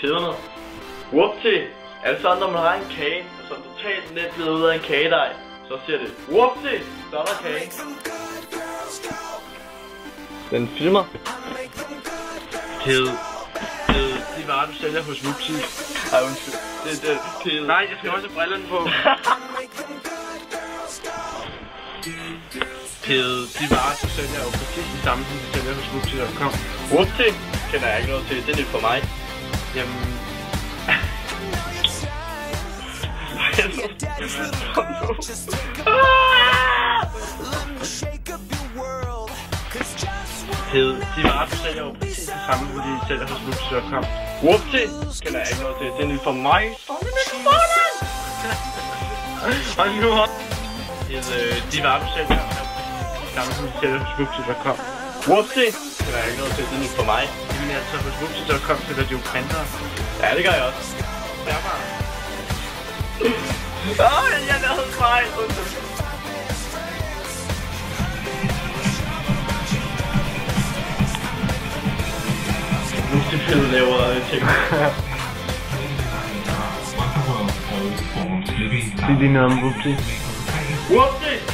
Tiderne. Whoopsie. Er det sådan, når man har en kage, og så totalt let glider ud af en kagedej, så siger det whoopsie, så er der kage. Den filmer. Kede. De varer, du sælger hos Whoopsie. Ej, undskyld. Det Kede. Nej, jeg skal også have brillerne på. Kede. De varer, du sælger jo præcis de samme, som de sælger hos Whoopsie.com. Whoopsie kender jeg ikke noget til. Det er nyt for mig. Jamen... Kede. De varer, du sælger jo præcis det samme, som de sælger hos Whoopsie.com. Whoopsie kender jeg ikke noget til. Det er nyt for mig. Og nu har... De varer, du sælger jo det samme, som de sælger hos Whoopsie.com. Whoopsie kender jeg ikke noget til. Det er nyt for mig. Jamen altså, hos Whoopsie.com sælger de jo printer. Ja, det gør jeg også. Det er bare... jeg lavede fejl. Whoopsie laver ting. Det er lige noget om Whoopsie. Whoopsie!